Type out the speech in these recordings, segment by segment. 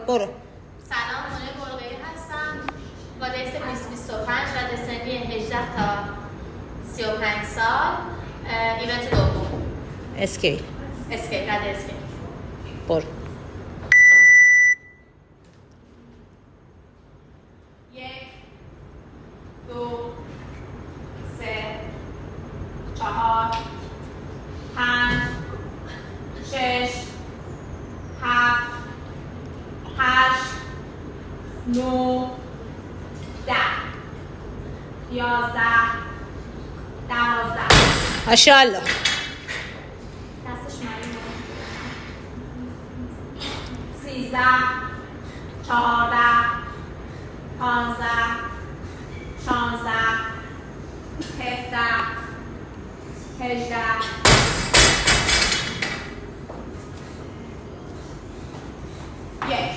برو. سلام، منیر برقی هستم. با دیس 2025 رده سنی 18 تا 35 سال. ایونت دوم اسکیل رده اسکیل. برو. 1 2 3 4 5 6 7 8 9 10 11 12. ماشاءالله. دستش مریضه. 13 14 15 16 17 18 1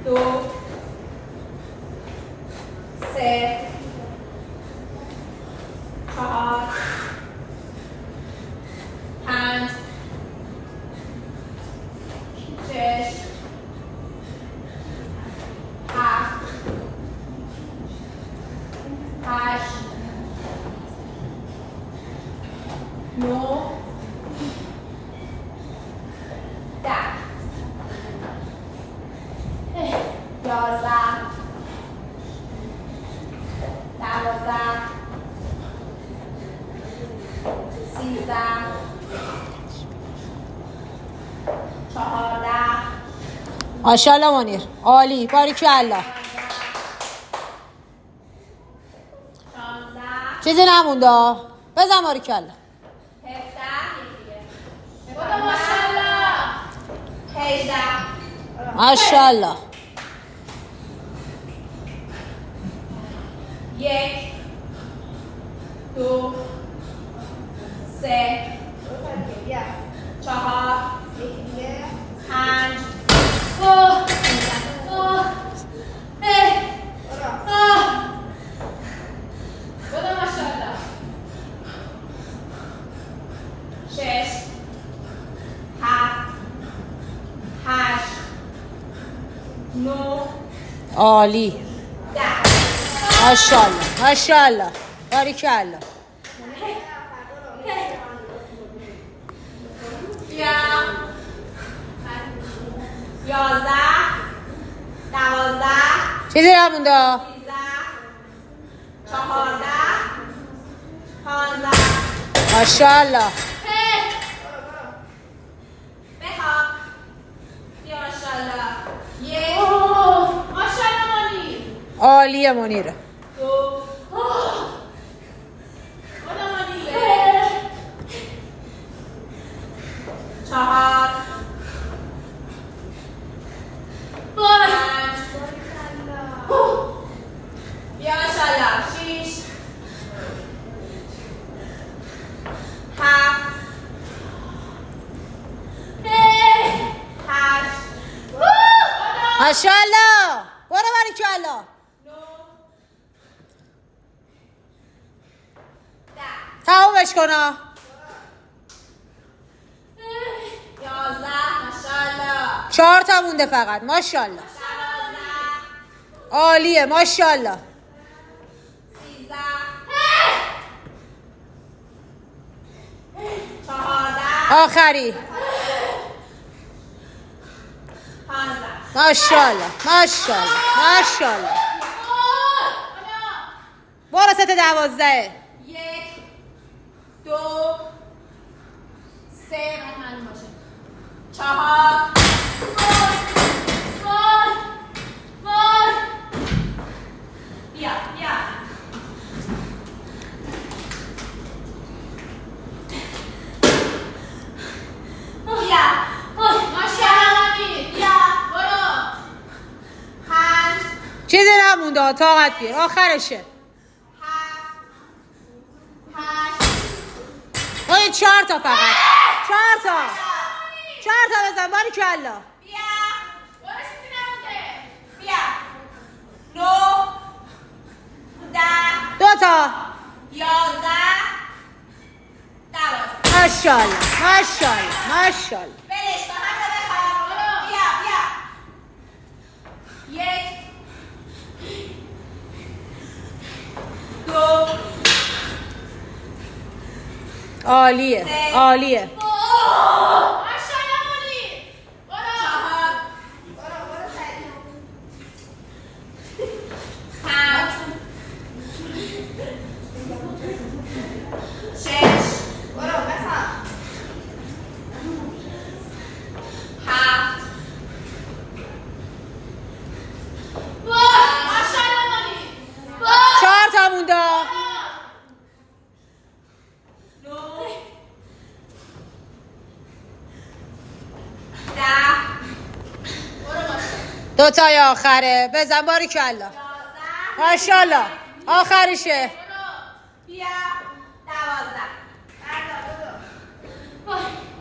2 3 4 5 6 7 8 9 10 11 12 13 14 ماشاءالله منیر، عالی، باریکالله. 16 چیزی نمونده، بزن باریکالله. 17 بودو ماشاءالله. 18 ماشاءالله. 1 2 3 4 5 بودو ماشاءالله. 6 7 8 9 عالی، 10 ماشاءالله ماشاءالله، باریکالله. بیا 11 12 چیزی نمونده. 13 14 15 ماشاءالله. بخواب. بیا ماشاءالله. 1 ماشاءالله منیر. عالیه منیره. 2 بودو منیر. 4 5 بیا ماشاءالله. 6 7 8 ماشاءالله، برو باریکالله. 10 تمومش کنا. 11 ماشاءالله. 4 تا مونده فقط. ماشاءالله، 12 عالیه، ماشاءالله. 13 14 آخری. 15 ماشاءالله ماشاءالله ماشاءالله. برو ست 12. 1 2 3 معلوم باشه. 4 بیا بیا. بیا ماشاءالله منیر. بیا برو. 5 چیزی نمونده، طاقت بیر، آخرشه. 7 8 اوه 4 تا فقط. 4 تا. 4 تا بزن باریکالله. بیا برو. چیزی نمونده. بیا 9 10 2 تا. 11 12 ماشاءالله ماشاءالله ماشاءالله. بلش با هم بخواب. برو. بیا عالیه عالیه. دو تای آخره بزن باریکلا. ماشاءالله آخرشه. بیا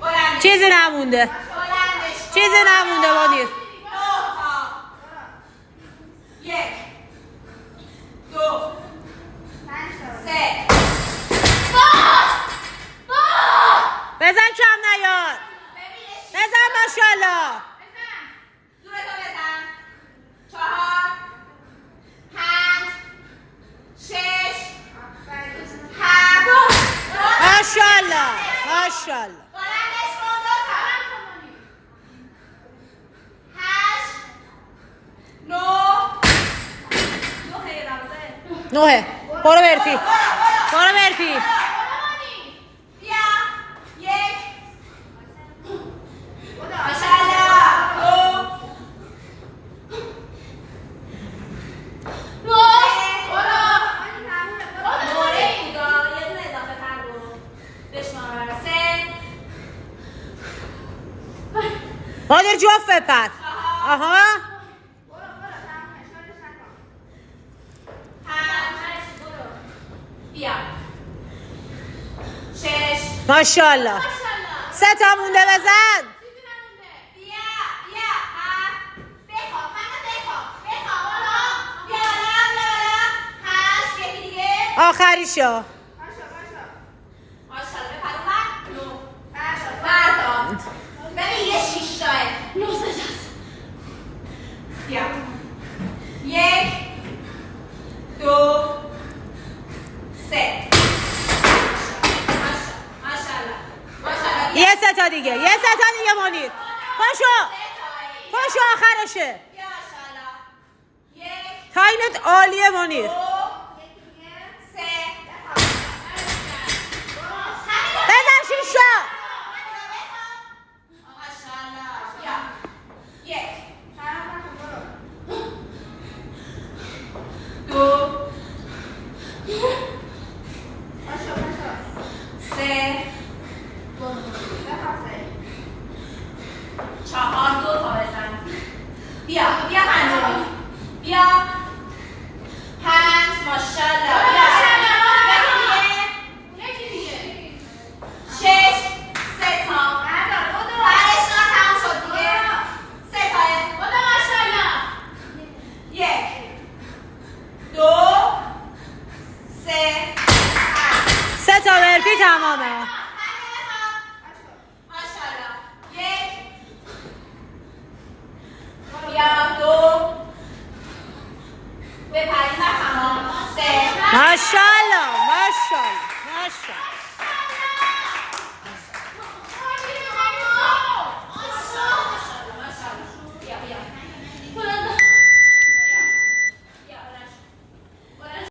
12 چیزی نمونده چیزی نمونده منیر. 1 2 3 بزن کم نیار. بزن ماشاءالله. زورتو بزن 4 5 6 7 ماشاءالله ماشاءالله. بلندش کن 2 تا 8 9 9 برو برفی برو برفی. بیا 1 ماشاءالله 2 مادر جفت بپر. آها بیا 6 ماشاءالله. 3 تا مونده بزن. بیا 7 بخواب فقط بخواب بالا بیا بالا 8 یکی دیگه آخریشو. ماشاءالله بپر اومد 9 بردا ببین یه 6 تاه 9 سجاست. بیا 1 2 3 ماشاءالله یه 3 تا دیگه یه 3 تا دیگه منیر. پاشو پاشو آخرشه. بیا ماشاءالله 1 تاینت عالیه منیر. 2 3 بزن 6 تا. ماشاءالله بیا 1 2 3 4 2 تا بزن. بیا